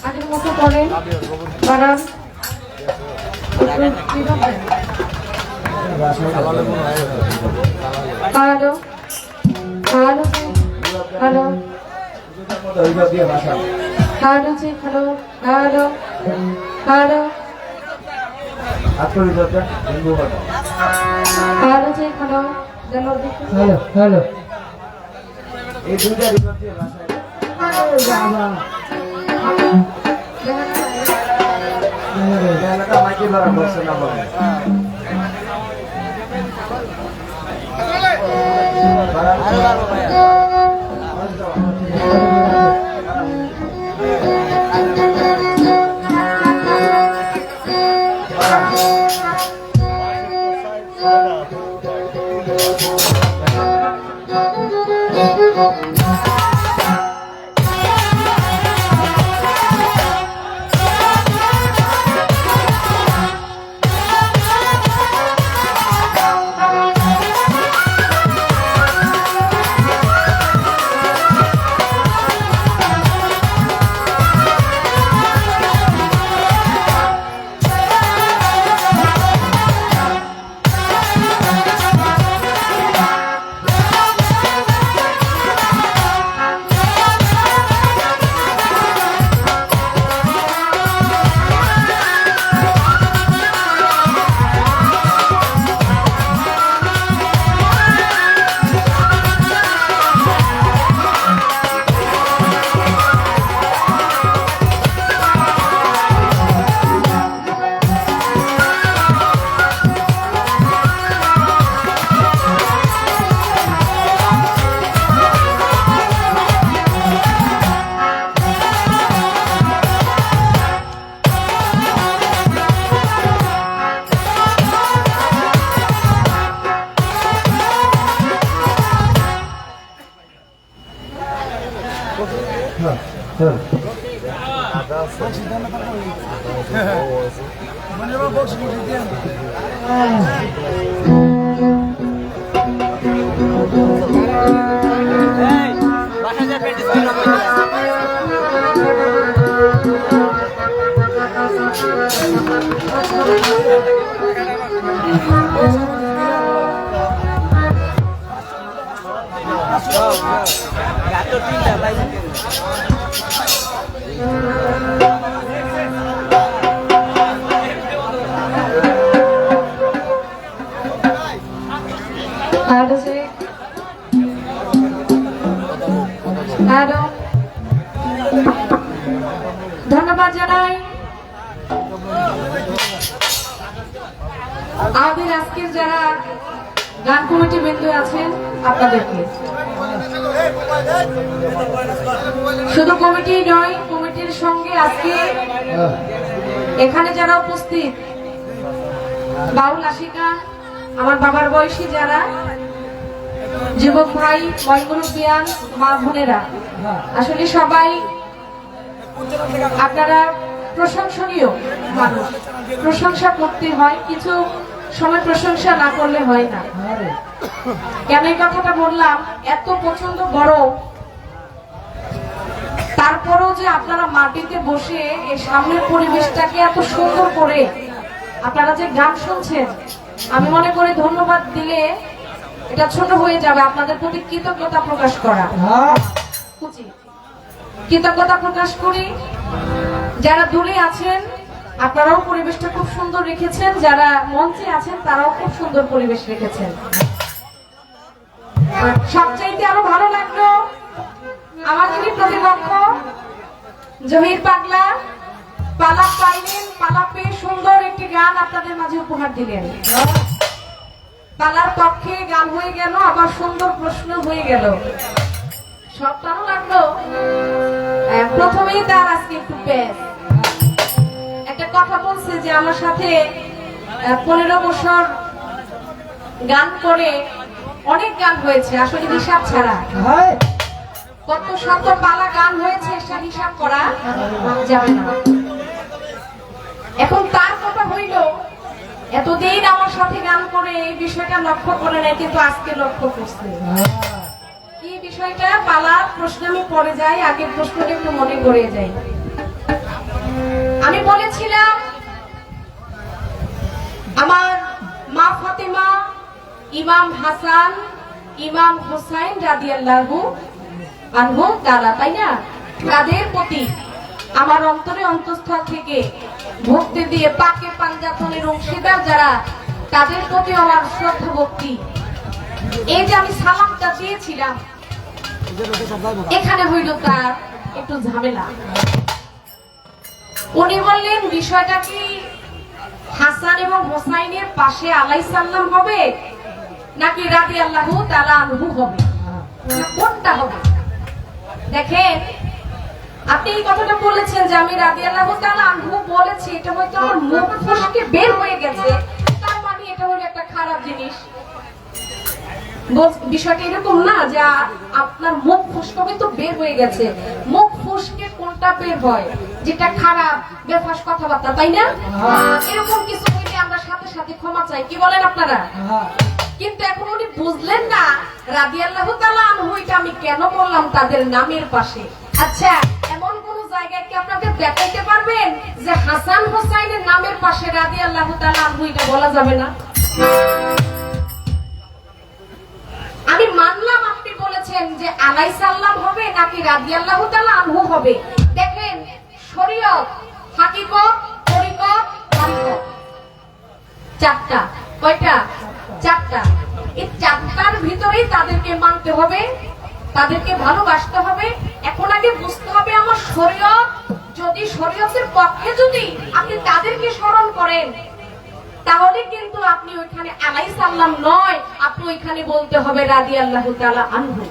আগের মতো করেন বাড়ান হ্যালো হ্যালো হ্যালো হ্যালো জি হ্যালো হ্যালো হ্যালো হ্যালো জি হ্যালো হ্যালো হ্যালো এই দুইটা রিভার দিয়ে ভাষায় এলাকা মাইকে ধরা বসে না বলে ধন্যবাদ জানাই আমাদের আজকের যারা গান কমিটি বৃন্দ আছেন আপনাদেরকে। শুধু কমিটি নয়, কমিটির সঙ্গে আজকে এখানে যারা উপস্থিত বাউল আশিকা, আমার বাবার বয়সী যারা যুবক ভাই, বয়মুরব্বিয়ান, মা বোনেরা, আসলে সবাই আপনারা প্রশংসনীয় মানুষ। প্রশংসা করতে হয়, কিছু সময় প্রশংসা না করলে হয় না। কেন এই কথাটা বললাম, এত প্রচন্ড গরম, তারপরেও যে আপনারা মাটিতে বসে এই সামনের পরিবেশটাকে এত সুন্দর করে আপনারা যে গান শুনছেন, আমি মনে করি ধন্যবাদ দিলে এটা ছোট হয়ে যাবে। আপনাদের প্রতি কৃতজ্ঞতা প্রকাশ করা উচিত। কৃতজ্ঞতা প্রকাশ করি। যারা দূরে আছেন আপনারাও পরিবেশটা খুব সুন্দর রেখেছেন, যারা মঞ্চে আছেন তারাও খুব সুন্দর পরিবেশ রেখেছেন। সবচাইতে আরো ভালো লাগলো আমাদের প্রতিপক্ষ জহির পাগলা, পালাপ পাইলেন, পালাপে সুন্দর একটি গান আপনাদের মাঝে উপহার দিলেন। পালার পক্ষে গান হয়ে গেল, আবার সুন্দর প্রশ্ন হয়ে গেল, সব ভালো লাগলো। প্রথমেই তার আজকে একটু পেস একটা কথা বলছে যে আমার সাথে 15 বছর গান করে অনেক গান হয়েছে, আসলে হিসাব ছাড়া। কত শত পালা গান হয়েছে সে হিসাব করা যাবে না। এখন তার কথা হইল এতদিন আমার সাথে গান করে এই বিষয়টা লক্ষ্য করে নাই, কিন্তু আজকে লক্ষ্য করছে। কি বিষয়টা? পালার প্রশ্ন আমি পড়ে যাই, আগের প্রশ্নটা একটু মনে করে যাই। আমি বলেছিলাম আমার মা ফাতেমা, ইমাম হাসান, ইমাম হুসাইন রাদিয়াল্লাহু আনহু তাআলা, তাই না? তাদের প্রতি আমার অন্তরে অন্তঃস্থল থেকে ভক্তি দিয়ে পাকে পাঞ্জাতনের অংশীদার যারা, তাদের প্রতি আমার শ্রদ্ধা ভক্তি। এই যে আমি সালামটা দিয়েছিলাম, এখানে হইল তার একটু ঝামেলা। উনি বললেন বিষয়টা কি হাসান এবং হোসাইনের পাশে আলাইহিস সালাম হবে নাকি রাদিয়াল্লাহু তাআলা আনহু হবে, কোনটা হবে? দেখেন, আপনি এই কথাটা বলেছেন যে আমি রাদিয়াল্লাহু তাআলা আনহু বলেছি, এটা হয়তো আমার মুখ ফসকে বের হয়ে গেছে, তার মানে এটা হলো একটা খারাপ জিনিস। বিষয়টা এরকম না যে আপনার মুখ ফসকে হয়তো বের হয়ে গেছে। মুখ ফসকে কোনটা বের হয়? যেটা খারাপ বেফাস কথাবার্তা, তাই না? এরকম কিছু হইলে আমরা সাথে সাথে ক্ষমা চাই, কি বলেন আপনারা? কিন্তু এখন উনি বুঝলেন না রাদিয়াল্লাহু তাআলা আনহু এটা আমি কেন বললাম তাদের নামের পাশে। আচ্ছা, এমন কোন জায়গায় কি আপনাকে দেখাইতে পারবেন যে হাসান হোসাইনের নামের পাশে রাদিয়াল্লাহু তাআলা আনহু এটা বলা যাবে না? আমি মানলাম আপনি বলেছেন যে আলাইহিস সালাম হবে নাকি রাদিয়াল্লাহু তাআলা আনহু হবে। দেখেন, শরীয়ত, হাকিকত, তরিকত, মারিফত, চারটা। কয়টা? চারটা। এই চারটার ভিতরেই তাদেরকে মানতে হবে, তাদেরকে ভালোবাসতে হবে। এখন আগে বুঝতে হবে আমার শরীয়ত, যদি শরীয়তের পক্ষে যদি আপনি তাদেরকে স্মরণ করেন তাহলে কিন্তু আপনি ওইখানে আলাইহিস সালাম নয়, আপনি ওইখানে বলতে হবে রাদিয়াল্লাহু তাআলা আনহু।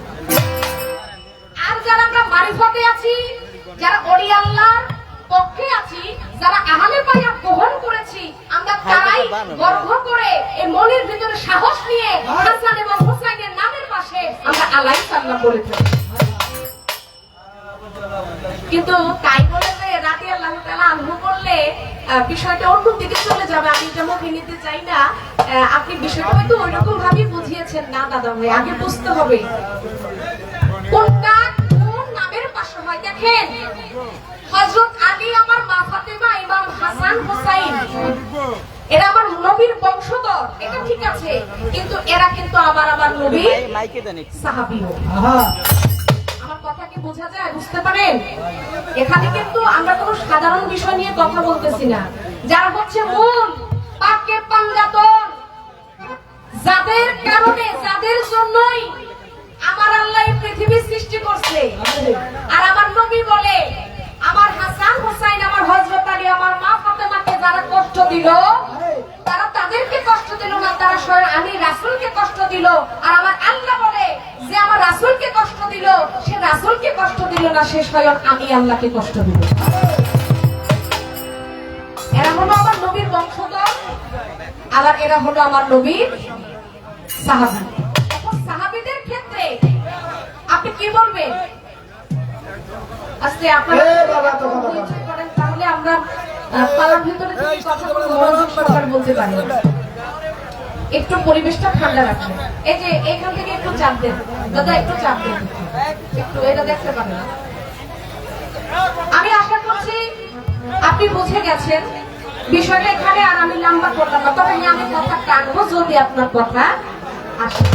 আর যারা আমরা মারিফতে আছি, যারা ওলি আল্লাহর পক্ষে আছি, যারা আহলে বায়াত গ্রহণ করেছি, আমরা তারাই গর্ব করে এই মনের ভিতরে সাহস নিয়ে হাসান এবং হুসাইনের নামের পাশে আমরা আলাইহিস সালাম বলে থাকি। কিন্তু তাই বলে যে রাদিয়াল্লাহু তাআলা আনহু বললে বিষয়টা অন্য দিকে চলে যাবে, আমি যেমন নিতে চাই না। আপনি বিষয়টা হয়তো ওইরকম ভাবে বুঝিয়েছেন না দাদা ভাই, আগে বুঝতে হবে কোনটা কোন নামের পাশে হয়। দেখেন, হযরত আলী আমার মা ফাতেমা, ইমাম হাসান হোসাইন এরা আমার নবীর বংশধর, এটা ঠিক আছে, কিন্তু এরা কিন্তু আমার নবীর সাহাবীও। আমার কথা কি বোঝা যায়? বুঝতে পারেন? এখানে কিন্তু আমরা কোনো সাধারণ বিষয় নিয়ে কথা বলতেছি না। যারা হচ্ছে মূল পাকে পাঞ্জাতন, যাদের কারণে, যাদের জন্যই আমার আল্লাহ এই পৃথিবী সৃষ্টি করছে। আর আমার নবী বলে আমার হাসান হোসাইন, আমার হযরত আলী, আমার মা ফাতেমাকে যারা কষ্ট দিল, তারা তাদেরকে কষ্ট দিল না, তারা স্বয়ং আমি রাসূলকে কষ্ট দিল। আর আমার আল্লাহ বলে যে আমার রাসূলকে কষ্ট দিল, সে রাসূলকে কষ্ট দিল না, সে স্বয়ং আমি আল্লাহকে কষ্ট দিল। এরা হলো আমার নবীর বংশধর, আবার এরা হলো আমার নবীর সাহাবী। এখন সাহাবীদের ক্ষেত্রে আপনি কি বলবেন? আজকে আপনারা করেন, তাহলে আমরা পালার ভিতরে কথাগুলো মনোযোগ সহকারে বলতে পারি। একটু পরিবেশটা ঠান্ডা রাখবেন। এই যে এখান থেকে একটু চাপ দেন দাদা, একটু চাপ দেন, একটু এটা দেখতে পারেন। আমি আশা করছি আপনি বুঝে গেছেন বিষয়টা এখানে, আর আমি লম্বা করলাম না। তবে আমি কথা টানবো যদি আপনার কথা আসে।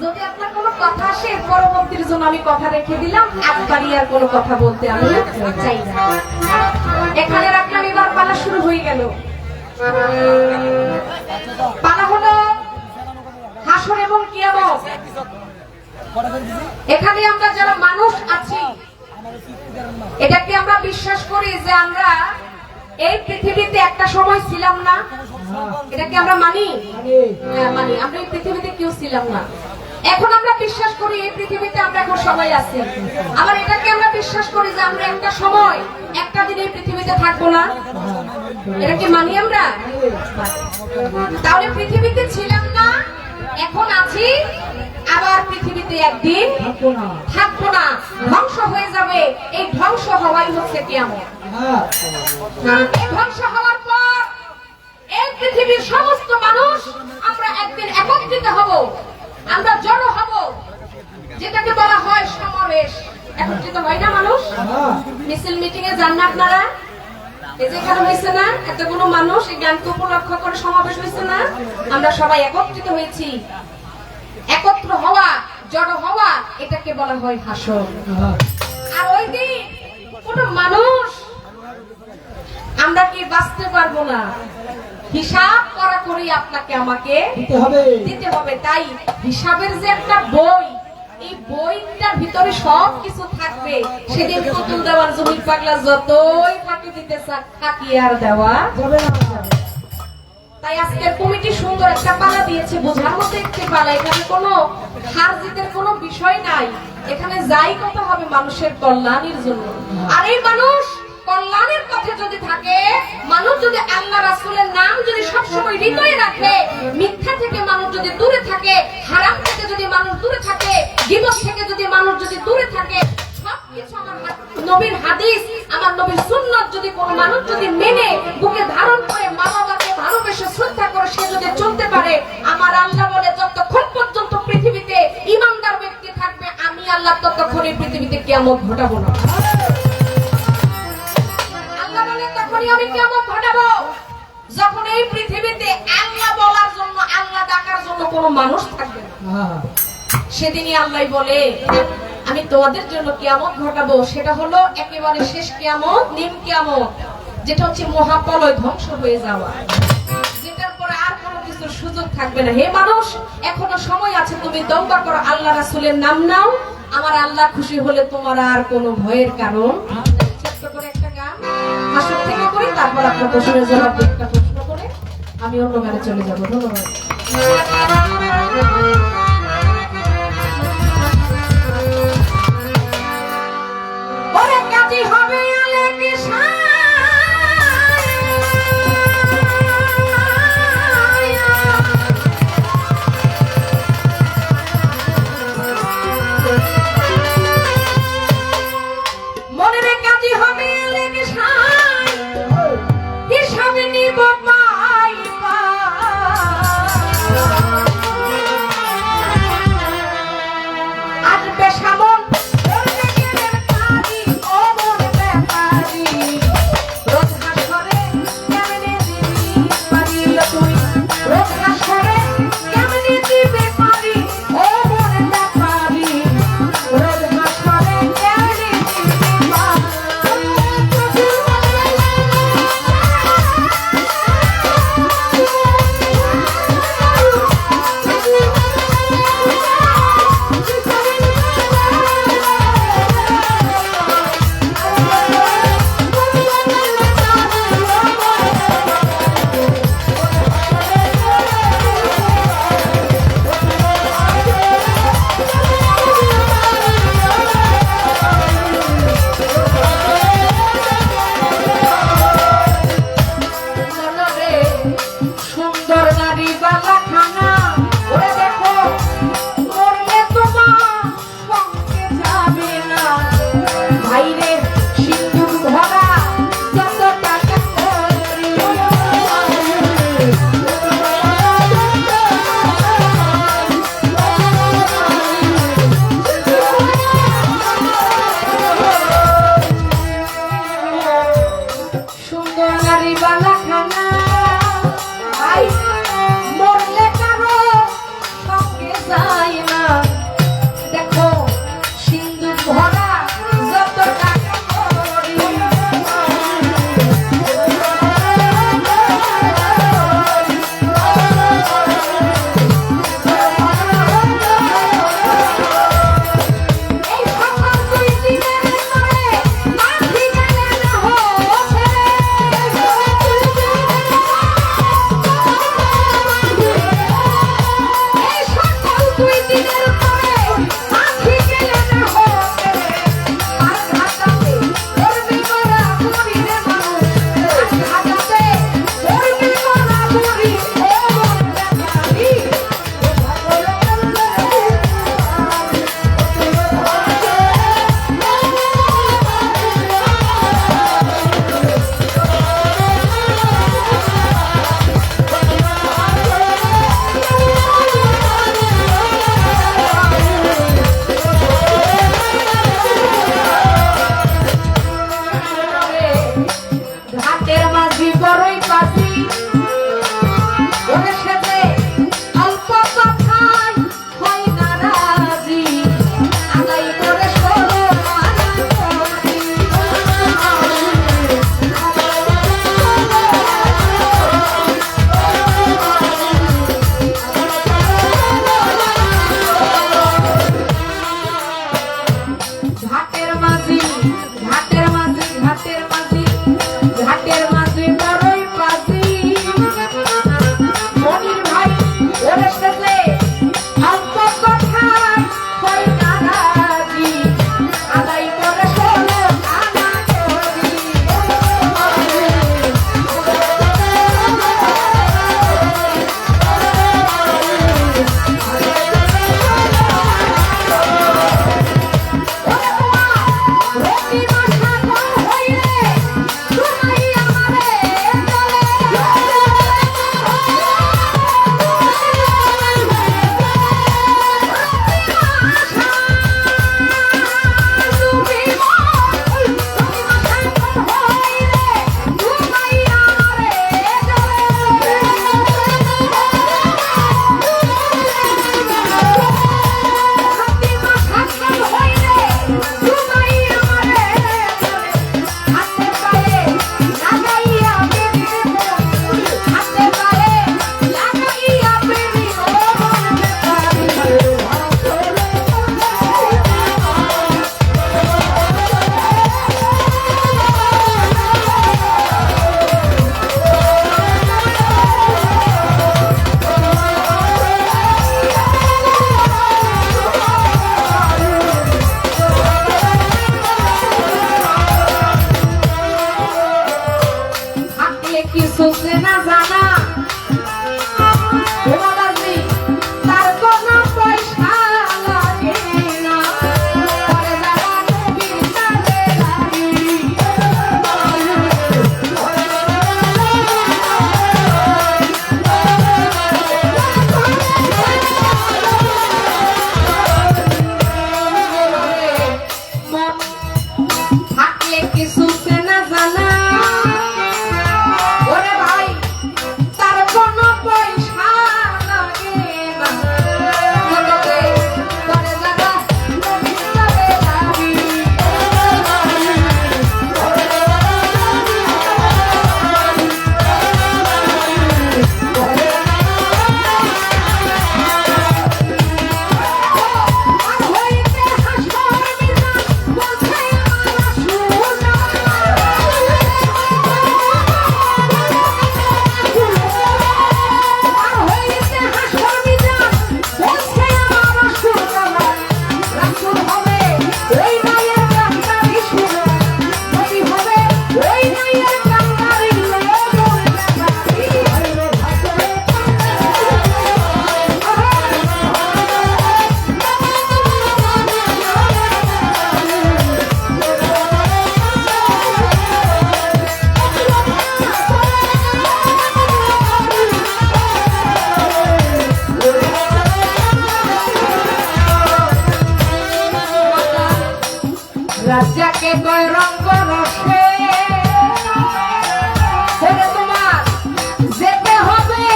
যদি আপনার কোনো কথা আসে, পরবর্তীর জন্য আমি কথা রেখে দিলাম, একবারই আর কোনো কথা বলতে আমি চাই না। এখানে রাখলাম, এবার পালা শুরু হয়ে গেল। পালা হলো হাসর এবং কিয়ামত। এখানে আমরা যারা মানুষ আছি, এটাকে আমরা বিশ্বাস করি যে আমরা এই পৃথিবীতে একটা সময় ছিলাম না। এটাকে আমরা মানি? হ্যাঁ, মানি। আমরা এই পৃথিবীতে কেউ ছিলাম না। এখন আমরা বিশ্বাস করি এই পৃথিবীতে আমরা এখন সবাই আছি। আবার এটাকে আমরা বিশ্বাস করি যে আমরা একটা সময়, একটা দিন এই পৃথিবীতে থাকবো না। এটা কি মানি আমরা? তাহলে পৃথিবীতে ছিলাম না, এখন আছি, আবার পৃথিবীতে একদিন থাকবো না। থাকবো না, ধ্বংস হয়ে যাবে। এই ধ্বংস হওয়াই হচ্ছে কিয়ামত। হ্যাঁ এই ধ্বংস হওয়ার পর এই পৃথিবীর সমস্ত মানুষ আমরা একদিন একত্রিত হব, আমরা জড়ো হব, যেটাকে বলা হয় সমাবেশ। একত্রিত হয় না মানুষ? হ্যাঁ মিছিল মিটিং এ যান না আপনারা? এই যেখানে হয়েছে না এতগুলো মানুষ এই গানকে উপলক্ষ করে সমাবেশ হয়েছে না? আমরা সবাই একত্রিত হয়েছি। একত্র হওয়া, জড়ো হওয়া, এটাকে বলা হয় হাসর। হ্যাঁ আর ওই দিন কোন মানুষ আমরা কি বাঁচতে পারবো না, হিসাব করা করি আপনাকে আমাকে দিতে হবে। দিতে হবে। তাই হিসাবের যে একটা বই, এই বইটার ভিতরে সব কিছু থাকবে। সেদিন পুতুল দেওয়ার জমির পাগলা যতই ফাঁকি দিতে চাক, ফাঁকি আর দেওয়া যাবে না। তাই আজকের কমিটি সুন্দর একটা পালা দিয়েছে, বোঝার মতো একটি পালা। এখানে কোনো হার জিতের কোনো বিষয় নাই, এখানে যাই কথা হবে মানুষের কল্যাণের জন্য। আর এই মানুষ কল্যাণের পথে যদি থাকে, মানুষ যদি আল্লাহ রাসূলের নাম যদি সবসময় হৃদয়ে রাখে, মিথ্যা থেকে মানুষ যদি দূরে থাকে, হারাম থেকে যদি মানুষ দূরে থাকে, গীবত থেকে যদি মানুষ যদি দূরে থাকে, সবকিছু আমার নবীর হাদিস, আমার নবীর সুন্নাত যদি কোনো মানুষ যদি মেনে বুকে ধারণ করে, মা বাবাকে ভালোবেসে শ্রদ্ধা করে সে যদি চলতে পারে, আমার আল্লাহ বলে যতক্ষণ পর্যন্ত পৃথিবীতে ইমানদার ব্যক্তি থাকবে, আমি আল্লাহ ততক্ষণ এই পৃথিবীতে কিয়ামত ঘটাবো না। আল্লাহ বলে তখনই আমি কিয়ামত ঘটাবো যখন এই পৃথিবীতে আল্লাহ বলার জন্য, আল্লাহ ডাকার জন্য কোনো মানুষ থাকবে না। হ্যাঁ সেদিনই আল্লাহ বলে আমি তোমাদের জন্য কিয়ামত ঘটাবো। সেটা হলো একেবারে শেষ কিয়ামত, নিম কিয়ামত, যেটা হচ্ছে মহাপ্রলয়, ধ্বংস হয়ে যাওয়া, যেটার পরে আর কোনো কিছুর সুযোগ থাকবে না। হে মানুষ, এখনো সময় আছে, তুমি তওবা করো, আল্লাহ রাসূলের নাম নাও। আমার আল্লাহ খুশি হলে তোমার আর কোনো ভয়ের কারণ। ছোট্ট করে একটা গান হাসর থেকে করি, তারপর আপনার প্রশ্নের জবাব দিয়ে একটা প্রশ্ন করে আমি অন্য গানে চলে যাবো। ধন্যবাদ। ওরে কাজী হবে আলেকে মনে রে কাজী হবে আলেকে হিসাবে নিব পাইবা। আসবে সামন যায় না। দেখো সিন্ধুক ভরা যত টাকা চেনা জানা ও বাবাজি, তার কোনো পয়সা লাগে না, করে যারা নবীর কাজে লাগে। মন থাকলে কিছু চেনা জানা, ওরে ভাই তার কোনো পয়সা লাগে না, জগতে করে যারা নবীর কাজে লাগে। আর হইতে হাসর বিনা বলছে আমার সোনা, আর হইতে হাসর বিনা বলছে আমার সোনা, রাসূল হবে ওই মায়ের কান্দারি শুনে, নবী হবে ওই মায়ের কান্দারি লোমর ব্যাপারী। রাজাকে কয় রঙ্গ রসে, ওরে তোমার যেতে হবে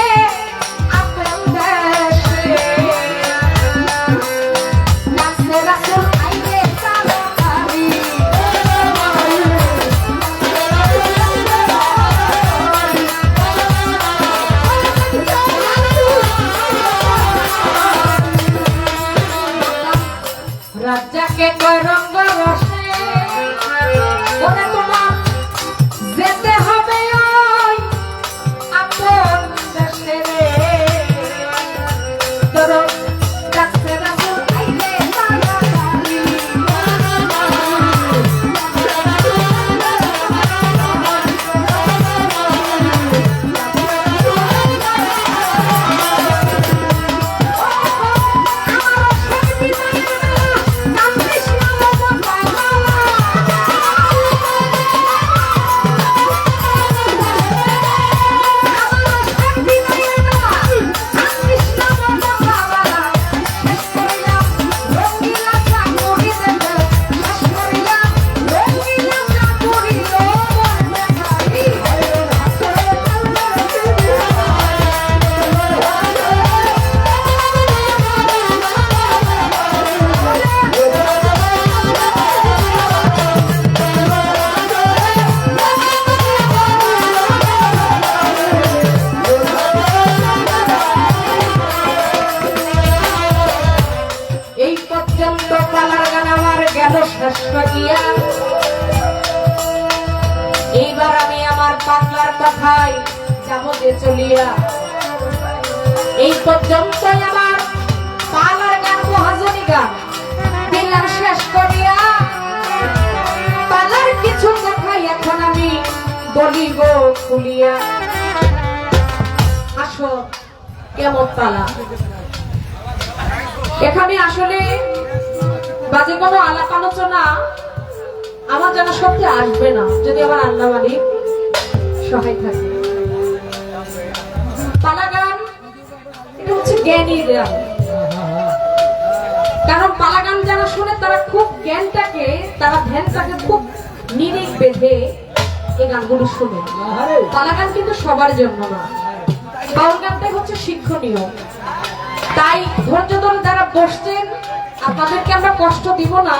আপন দেশে, নাচে রাসূল আইলে তাড়াতাড়ি। রাজাকে কয় রঙ্গ রসে, ওরে তোমার যেতে হবে ওই আপন দেশে রে, তোর রাখছে রাসূল আইলে তাড়াতাড়ি। আমার শক্তি নাই না, কান্দিস না বাবা। এই পর্যন্ত পালার গান আমার গেল শেষ হইয়া, এইবার আমি আমার পাগলার কথায় যাব যে চলিয়া। এই পর্যন্তই আমার পালার গান মহাজনী গান দিলাম শেষ করিয়া, পালার কিছু কথাই এখন আমি বলিব খুলিয়া। আসো কেমন পালা, এখানে আসলে বাজে কোনো আলাপ আলোচনা আমার যেন সত্যি আসবে না, যদি আমার আল্লাহ মালিক সহায় থাকে। পালা গান এটা হচ্ছে জ্ঞানীর গান, কারণ পালা গান যারা শুনে তারা খুব জ্ঞানটাকে, তারা ধ্যানটাকে খুব নিরিখ বেঁধে এই গানগুলো শুনে। পালা গান কিন্তু সবার জন্য না, বাউল গানটাই হচ্ছে শিক্ষণীয়। তাই ধৈর্য ধরে যারা বসছেন, আপনাদেরকে আমরা কষ্ট দিব না,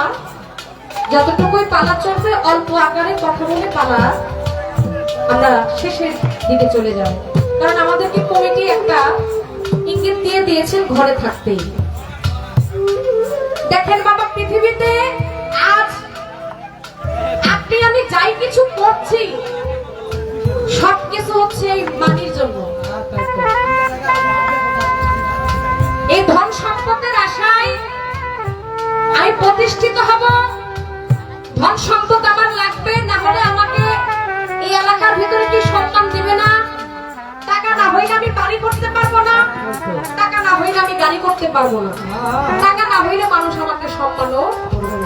যতটুকুই পালা চলবে অল্প আকারে কথা বলে পালা আমরা শেষের দিকে চলে যাব, কারণ আমাদেরকে কমিটি একটা ইঙ্গিত দিয়ে দিয়েছেন ঘরে থাকতেই। দেখেন বাবা, পৃথিবীতে আজ আপনি আমি যাই কিছু করছি সবকিছু হচ্ছে এই মাটির জন্য। এই ধন সম্পদের আশায় আমি প্রতিষ্ঠিত হব, ধন সম্পদ আমার লাগবে, না হলে আমাকে এই এলাকার ভিতরে কি সম্মান দিবে না, হইলে আমি গাড়ি করতে পারবো না, টাকা না হইলে মানুষ আমাকে সম্মানও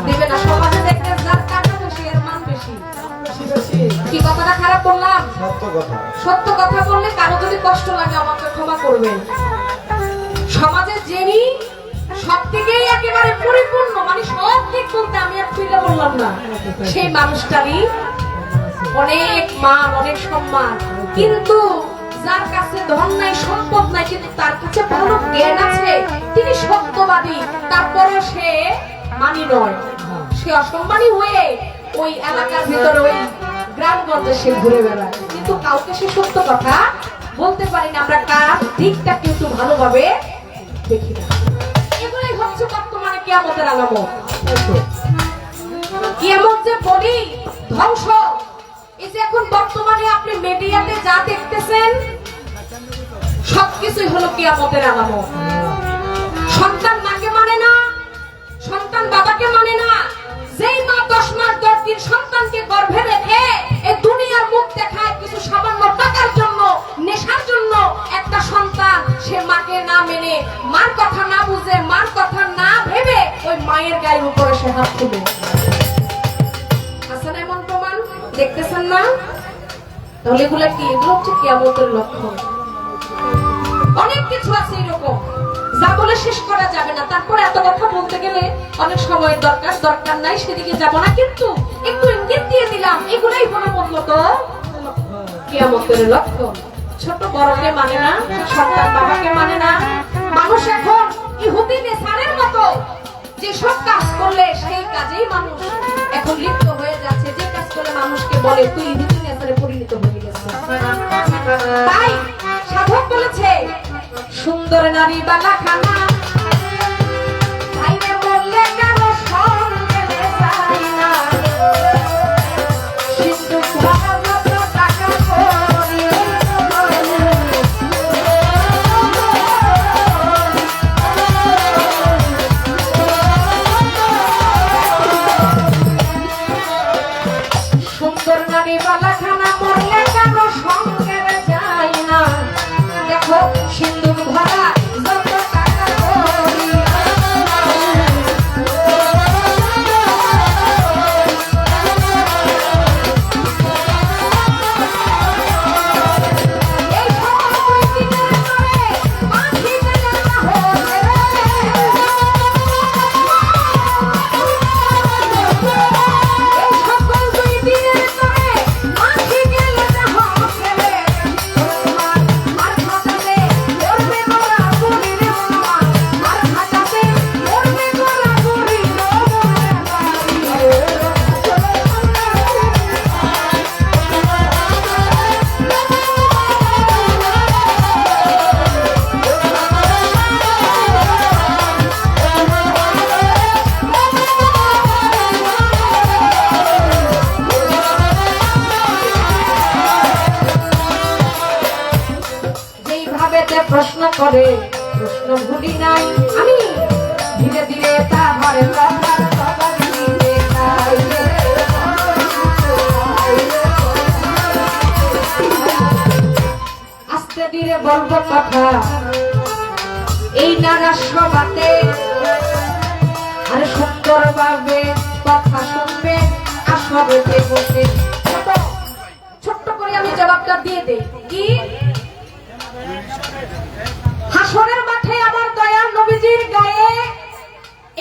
দেবে না। সমাজে দেখতে যার টাকা বেশি এর মান বেশি। কি কথাটা খারাপ বললাম? সত্য কথা বললে কারো যদি কষ্ট লাগে আমাকে ক্ষমা করবেন। সমাজে যিনি সব থেকেই একেবারে পরিপূর্ণ, মানে সব দিক বলতে আমি আর তুইলা বললাম না, সেই মানুষটারই অনেক মান, অনেক সম্মান। কিন্তু যার কাছে ধন নাই, সম্পদ নাই, কিন্তু তার কাছে ভালো জ্ঞান আছে, তিনি সত্যবাদী, তারপরে সে মানি নয়, সে অসম্মানী হয়ে ওই এলাকার ভিতরে, ওই গ্রামগঞ্জে সে ঘুরে বেড়ায়, কিন্তু কাউকে সে সত্য কথা বলতে পারি না। আমরা কার দিকটা কিন্তু ভালোভাবে দেখি না। এগুলোই হচ্ছে বর্তমানে কিয়ামতের আলামত। কিয়ামত যে বলি ধ্বংস, এই যে এখন বর্তমানে আপনি মিডিয়াতে যা দেখতেছেন সবকিছুই হলো কিয়ামতের আলামত। সন্তান মাকে মানে না, সন্তান বাবাকে মানে না। যেই মা 10 মাস 10 দিন সন্তানকে গর্ভে রেখে এই দুনিয়ার মুখ দেখায় কিছু সামান্য টাকার জন্য, নেশার জন্য, একটা সন্তান সে মাকে না মেনে, মার কথা না বুঝে, মার কথা না ভেবে ওই মায়ের গায়ের উপরে সে হাত তুলে। আসলে এমন প্রমাণ দেখতেছেন না? তাহলে এগুলা কি? এগুলো হচ্ছে কিয়ামতের লক্ষণ। অনেক কিছু আছে এরকম যা বলে শেষ করা যাবে না। তারপর এত কথা বলতে গেলে অনেক সময় দরকার নাই, সেদিকে যাব না, কিন্তু একটু ইঙ্গিত দিয়ে দিলাম। এগুলাই হলো মূলত কিয়ামতের লক্ষণ। ছোট বড়কে মানে না, সন্তান বাবাকে মানে না। মানুষ এখন ইহুদি নেসারের মতো যে সব কাজ করলে সেই কাজেই মানুষ এখন লিপ্ত হয়ে যাচ্ছে। যে কাজ করে মানুষকে বলে তুই ইহুদি নেসারে পরিণত হয়ে গেছে। তাই সাধক বলেছে, সুন্দর নারী বালা খানা ভাইরে বললে কেন সঙ্গে চাই না, সিন্ধু ভাড়া যত টাকা করি সুন্দর নারী বালা খানা মরলে কেন সঙ্গে যাই না, দেখো সিন্ধু ভরা যত টাকা করি। এই সকল দিনের পরে মাঝি গেলে না হতে, এই সকল দিনের পরে মাঝি গেলে না হতে, মার খাটাতে মরবে গোরা গুরি রে বাবা, মার খাটাতে মরবে গোরা গুরি রে যেইভাবে তে প্রশ্ন করে প্রশ্ন ভুলি নাই আমি, ধীরে ধীরে তাহার কথার জবাব দিতে চাই। আস্তে ধীরে বলবো কথা এই নারাজ সভাতে, আর সুন্দর ভাবে কথা শুনবে আসবে বসে। ছোট্ট করে আমি জবাবটা দিয়ে দেই। কি? হাসরের মাঠে আমার দয়াল নবীজির গায়ে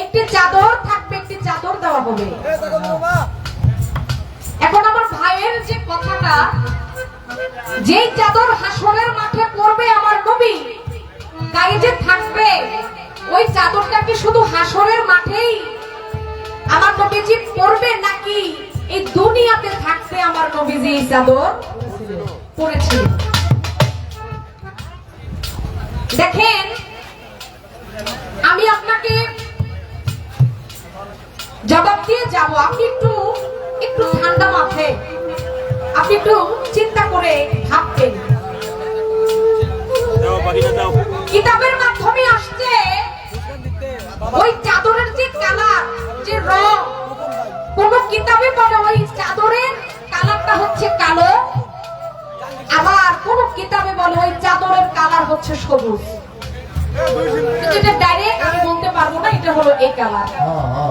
একটি চাদর থাকবে, একটি চাদর দেওয়া হবে। এখন আমার ভাইয়ের যে কথাটা, যেই চাদর হাসরের মাঠে পড়বে আমার নবী গায়ে যে থাকবে, ওই চাদরটা কি শুধু হাসরের মাঠেই আমার নবীজি পড়বে, নাকি এই দুনিয়াতে থাকতে আমার নবীজি এই চাদর পড়েছিলেন? দেখেন, আমি আপনাকে জবাব দিয়ে যাব। আপনি একটু ঠান্ডা মাথায়, আপনি একটু চিন্তা করে ভাববেন। কিতাবের মাধ্যমে আসছে ওই চাদরের যে কালার, যে রং, কোন কিতাবে বলে ওই চাদরের কালারটা হচ্ছে কালো, আবার কোন কিতাবে বলে ওই চাদরের কালার হচ্ছে সবুজ। কিন্তু এটা ডাইরেক্ট আমি বলতে পারবো না এটা হলো এই কালার,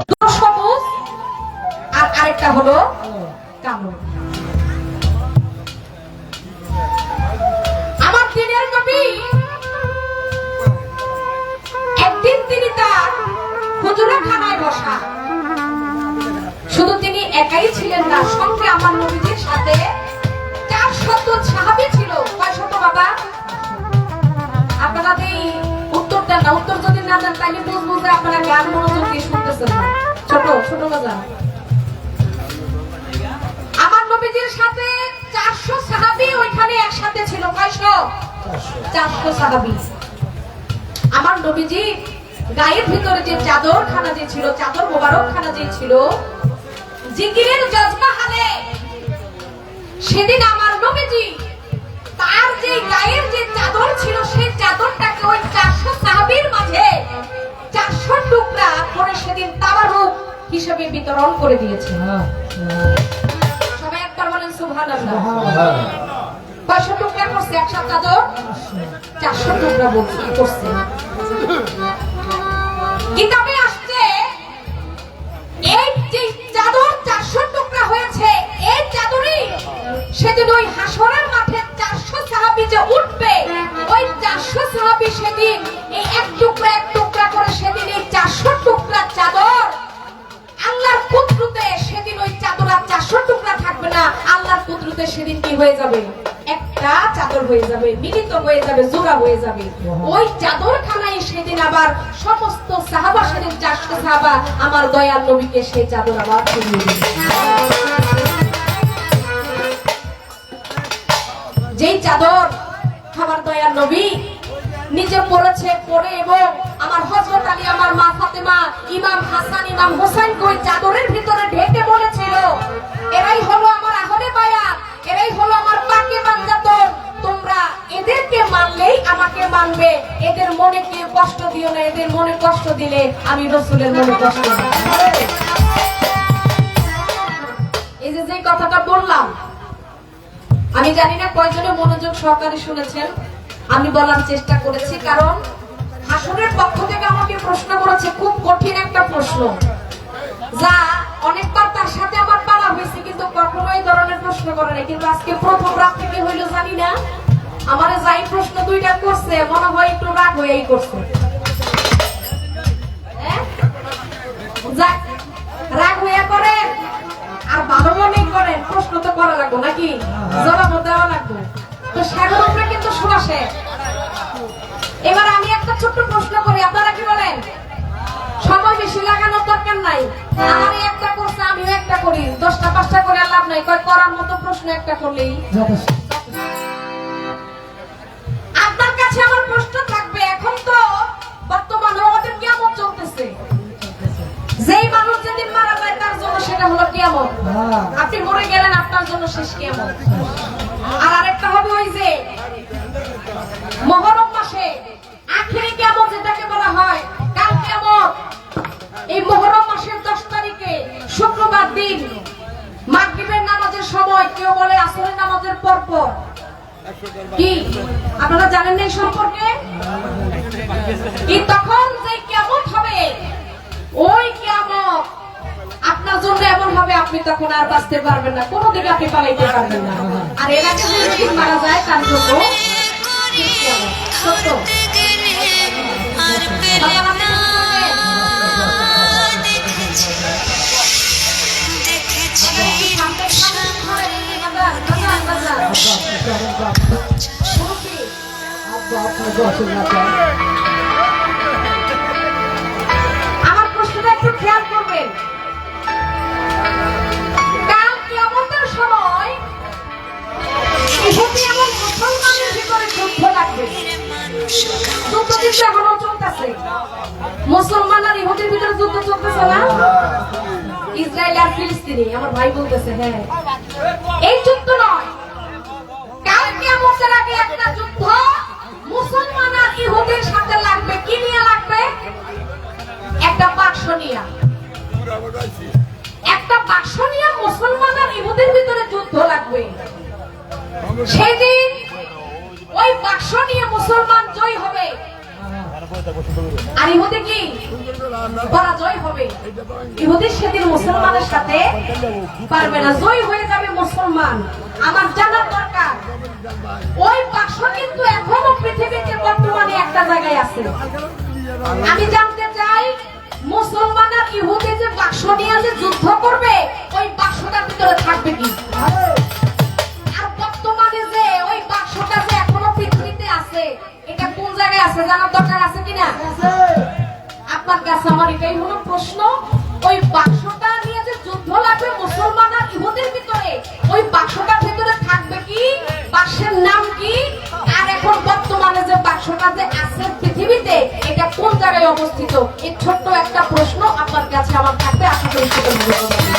দুটো সবুজ আর আরেকটা হলো কালো। আমার দিনের নবী একদিন তিনি তার হুজুরখানায় বসা, শুধু তিনি একাই ছিলেন না, সঙ্গে আমার নবীজির সাথে 400 সাহাবী ছিল। কয় শত বাবা? আপনারা এই উত্তর দেন না, উত্তর যদি না দেন তাহলে বুঝবো যে আপনারা গান মনোযোগ দিয়ে শুনতেছেন না। ছোট ছোট বাজার। আমার নবীজির সাথে 400 সাহাবী ওইখানে একসাথে ছিল। কয়শো? 400 সাহাবী। আমার নবীজি গায়ের ভিতরে যে চাদর খানা যে ছিল, চাদর মোবারক খানা যে ছিল, জিকিরের জজবা হালে সেদিন আমার নবীজি তার যে গায়ের যে চাদর ছিল সেই চাদরটাকে ওই 400 সাহাবীর মাঝে 400 টুকরা করে সেদিন তাবারুক হিসেবে বিতরণ করে দিয়েছে। সবাই একবার বলেন সুবহানাল্লাহ। কয়শো টুকরা করছে একটা চাদর? 400 টুকরা করছে। কিতাবে আসছে এই যে চাদর 400 টুকরা হয়েছে, এই চাদরই সেদিন ওই হাসরের মাঠে 400 সাহাবী যে উঠবে, ওই 400 সাহাবী সেদিন এই এক টুকরা করে সেদিন এই 400 টুকরা চাদর আল্লাহর কুদরতে সেদিন ওই চাদর আর 400 টুকরা থাকবে না, আল্লাহর কুদরতে সেদিন কি হয়ে যাবে? একটা চাদর হয়ে যাবে, মিলিত হয়ে যাবে, জোড়া হয়ে যাবে। ওই চাদর খানায় সেদিন আবার সমস্ত সাহাবা, সেদিন 400 সাহাবা আমার দয়াল নবীকে সেই চাদর আবার পরিয়ে দিবে। যেই চাদর আমার দয়াল নবী নিজে পড়েছে, পরে এবং আমার হযরত আলী, আমার মা ফাতেমা, ইমাম হাসান, ইমাম হোসেন ওই চাদরের ভিতরে ঢেকে বলেছিল, এরাই হলো আমার আহলে বায়াত, এরাই হলো আমার পাকে বান্দাতন, তোমরা এদেরকে মানলেই আমাকে মানবে, এদের মনে কেউ কষ্ট দিও না, এদের মনে কষ্ট দিলে আমি রাসূলের মনে কষ্ট দেব। এই যে কথাটা বললাম, আমি জানি না কয়জনে মনোযোগ সহকারে শুনেছেন, আমি বলার চেষ্টা করেছি, কারণ হাসরের পক্ষ থেকে আমাকে প্রশ্ন করেছে, খুব কঠিন একটা প্রশ্ন, যা অনেকবার তার সাথে আমার পালা হয়েছে, কিন্তু কখনো এই ধরনের প্রশ্ন করে নাই। কিন্তু আজকে প্রথম রাত থেকে হইল জানি না, আমারে যাই প্রশ্ন দুইটা করছে মনে হয় একটু রাগ হয়েই করছে। রাগ হইয়া করেন আর ভালো মনেই করেন, প্রশ্ন তো করা লাগবো নাকি, জবাব দেওয়া লাগবে। তো সাগরটা কিন্তু শুনাছে। এবার আমি একটা ছোট্ট প্রশ্ন করি, আপনারা কি বলেন? সময় বেশি লাগানোর দরকার নাই, আমি একটা করছি আমিও একটা করি, 10টা 5টা করে লাভ নাই, করার মতো প্রশ্ন একটা করলেই যথেষ্ট। আপনার কাছে আমার প্রশ্ন থাকবে, এখন তো বর্তমানে আমাদের কিয়ামত চলতেছে, যেই মানুষ যেদিন মারা যায় তার জন্য সেটা হলো কিয়ামত, আপনি মরে গেলেন আপনার জন্য শেষ কিয়ামত। আর আরেকটা হবে ওই যে মুহররম মাসে আখেরি কিয়ামত যেটাকে বলা হয়, কাল কিয়ামত। এই মুহররম মাসের 10 তারিখে শুক্রবার দিন মাগরিবের নামাজের সময়, কেউ বলে আসরের নামাজের পর পর, কি আপনারা জানেন না এই সম্পর্কে? কি তখন যে কিয়ামত হবে, ওই কিয়ামত আপনার জন্য এমন হবে আপনি তখন আর বাঁচতে পারবেন না, কোনো দিকে আপনি পালাইতে পারবেন না। আর এর আগে যদি মারা যায় তার জন্য সত্য। আমার প্রশ্নটা একটু খেয়াল করবেন, কাল কিয়ামতের সময় ইহুদি এবং মুসলমানের ভিতরে যুদ্ধ লাগবে। যুদ্ধ কিন্তু এখনো চলতেছে, মুসলমান আর ইহুদির ভিতরে যুদ্ধ চলতেছে না, ইসরায়েল আর ফিলিস্তিনি। আমার ভাই বলতেছে হ্যাঁ, এই যুদ্ধ নয়, কাল কিয়ামতের আগে একটা যুদ্ধ মুসলমান আর ইহুদির সাথে লাগবে। কি নিয়ে লাগবে? একটা বাক্স নিয়ে, একটা বাক্স নিয়ে মুসলমান আর ইহুদির ভিতরে যুদ্ধ লাগবে। সেদিন ওই বাক্স নিয়ে মুসলমান জয় হবে, আর ইহুদি কি পরাজয় হবে, ইহুদি সেদিন মুসলমানের সাথে পারবে না, জয় হয়ে যাবে মুসলমান। আমার জানার দরকার ওই বাক্স কিন্তু এখনো পৃথিবীতে বর্তমানে একটা জায়গায় আছে। আমি জানতে চাই মুসলমান আর ইহুদি যে বাক্স নিয়ে যে যুদ্ধ করবে ওই বাক্সটার ভিতরে থাকবে কি? আর বর্তমানে যে ওই বাক্সটা যে এখনো পৃথিবীতে আছে এটা কোন জায়গায় আছে জানার দরকার আছে কিনা? আপনার কাছে আমার এটাই হলো প্রশ্ন, ওই বাক্সটা নিয়ে যে যুদ্ধ লাগবে মুসলমান আর ইহুদির ভিতরে ওই বাক্সটার ভিতরে থাকবে কি? বাক্সের নাম কি? আর এখন বর্তমানে যে বাক্সটা যে আছে পৃথিবীতে এটা কোন জায়গায় অবস্থিত? এই ছোট্ট একটা প্রশ্ন আপনার কাছে আমার থাকবে, আশা করি সেটা বুঝতে পারবেন।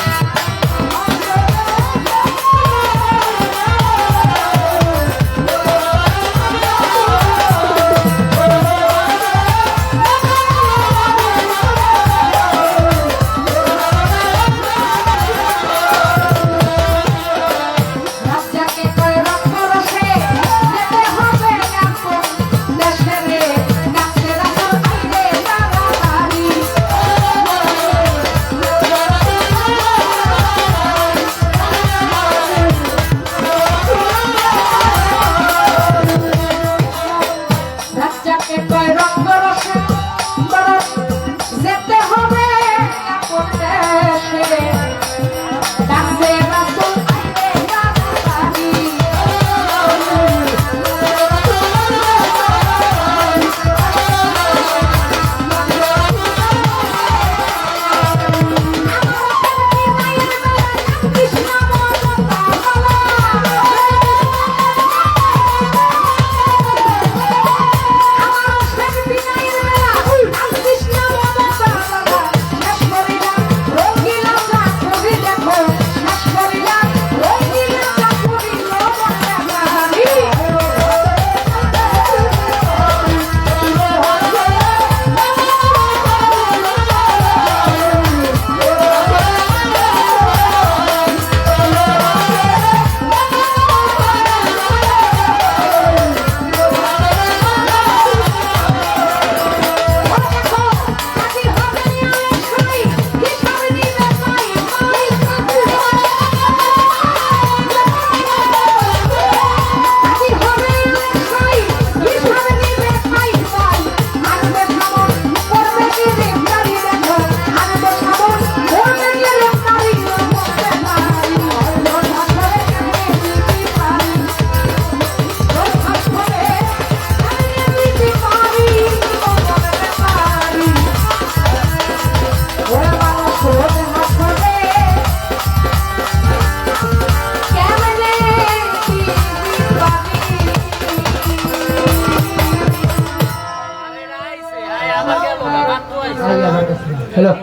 হ্যালো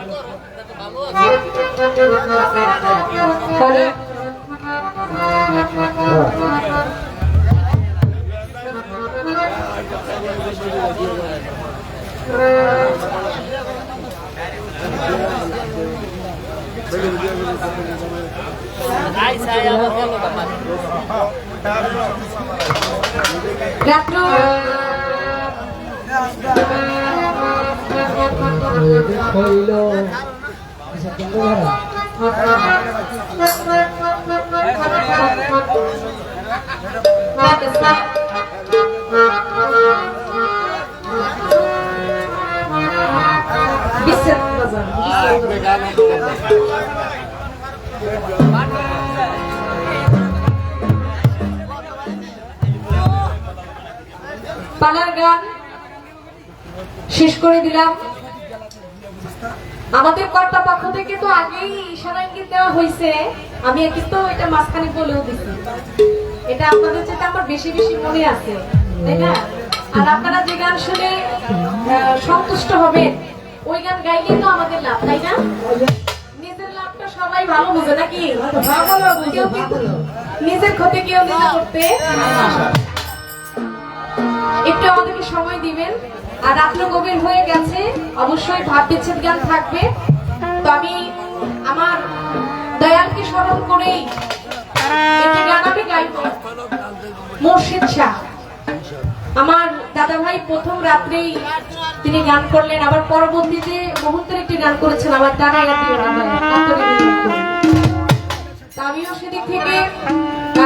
পালার গান শেষ করে দিলাম। আমাদের কর্তা পক্ষ থেকে তো আগেই ইশারা ইঙ্গিত দেওয়া হয়েছে, আমি কিন্তু এটা মাঝখানে বলেও দিচ্ছি, এটা আপনাদের যেটা আমার বেশি বেশি মনে আছে, তাই না? আর আপনারা যে গান শুনে সন্তুষ্ট হবেন ওই গান গাইলে তো আমাদের লাভ, তাই না? নিজের লাভটা সবাই ভালো বুঝে নাকি? কেউ কিন্তু নিজের ক্ষতি কেউ নিজে করতে। একটু আমাদেরকে সময় দিবেন। আর রাত্র গভীর হয়ে গেছে, অবশ্যই ভাব বিচ্ছেদ গান থাকবে। তো আমি আমার দয়ালকে স্মরণ করেই একটি গান আমি গাইব। মুর্শিদ শাহ আমার দাদা ভাই প্রথম রাত্রেই তিনি গান করলেন, আবার পরবর্তীতে বহুত্তর একটি গান করেছেন, আবার তারা আমিও সেদিক থেকে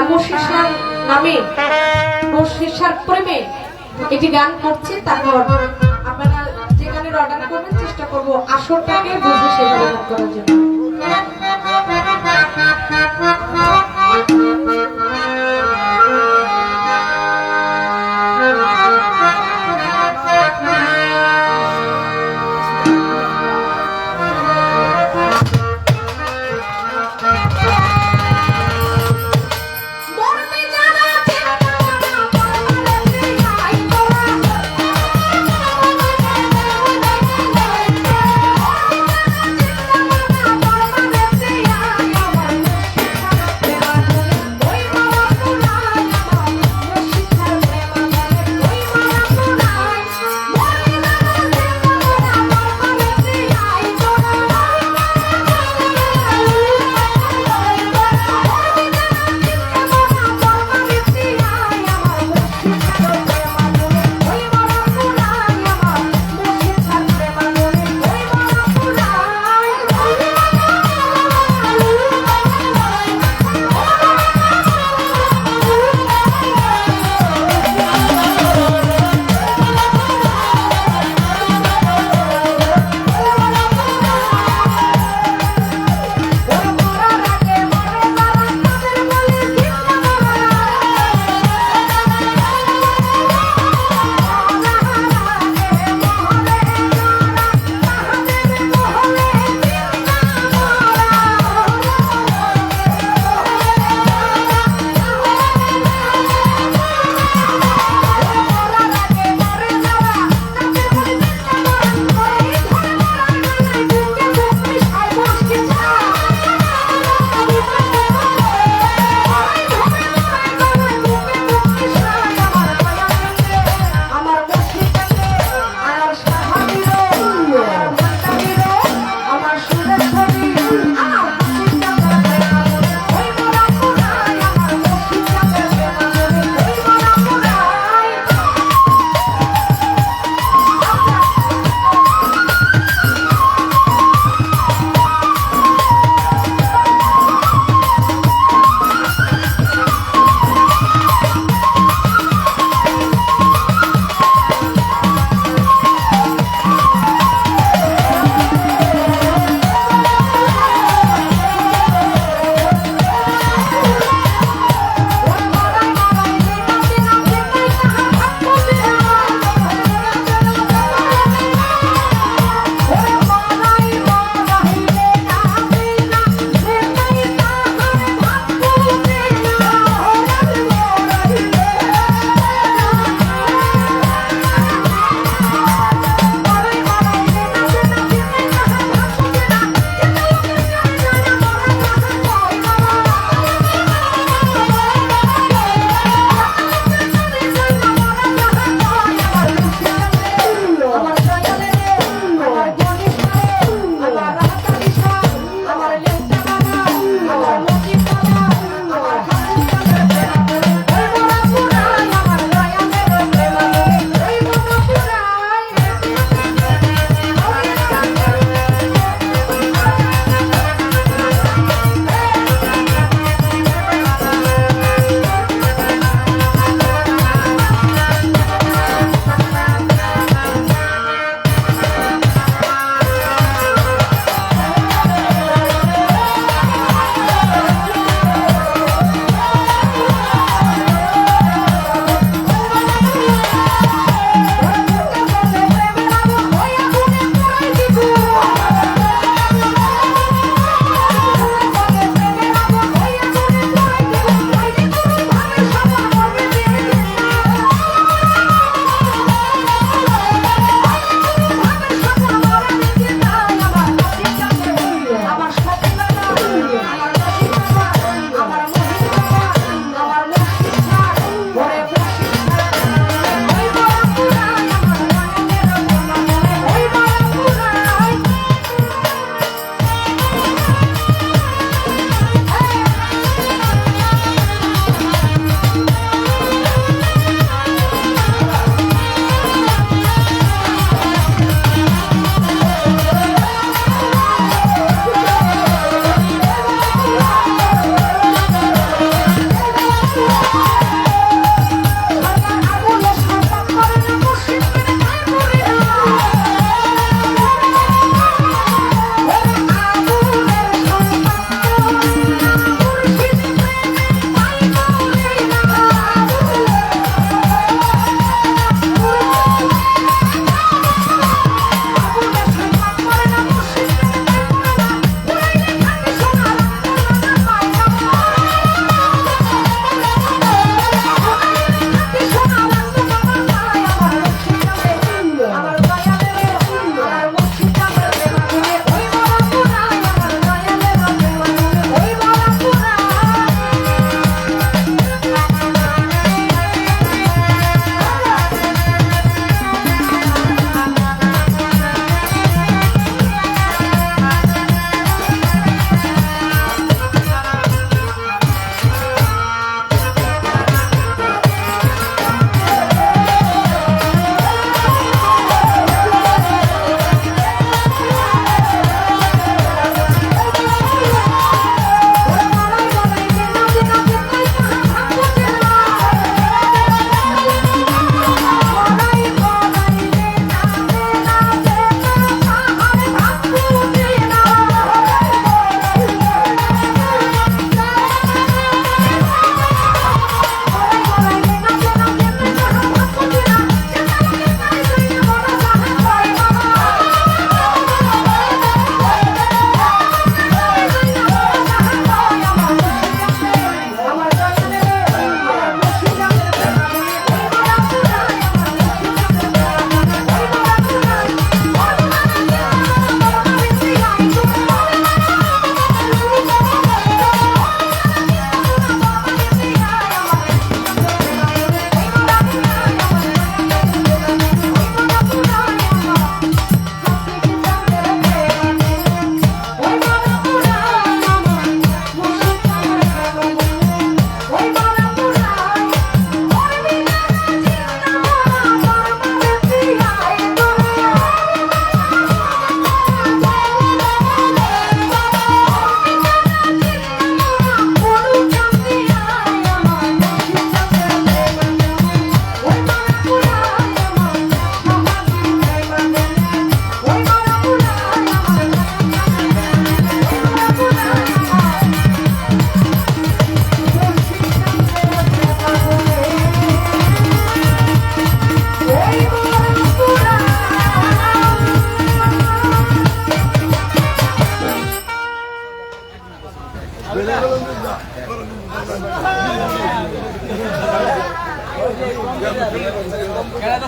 বর্ষিসার নামে বর্ষিসার প্রেমে একটি গান করছি। তারপর আপনারা যে গানের অর্ডার করবেন চেষ্টা করবো আসরটাকে বুঝে সেভাবে গান করার জন্য।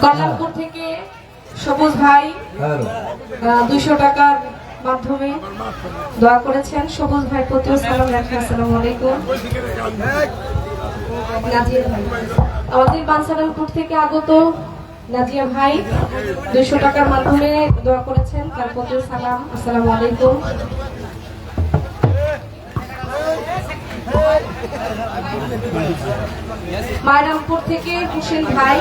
কল্যাণপুর থেকে সবুজ ভাই 200 টাকার মাধ্যমে দোয়া করেছেন। সবুজ ভাই প্রতিও সালাম রাখি। আসসালামু আলাইকুম। নাজিয়া ভাই আমাদের বানসারামপুর থেকে আগত নাজিয়া ভাই 200 টাকার মাধ্যমে দোয়া করেছেন, তার প্রতিও সালাম। আসসালামু আলাইকুম। মায়রামপুর থেকে হোসেন ভাই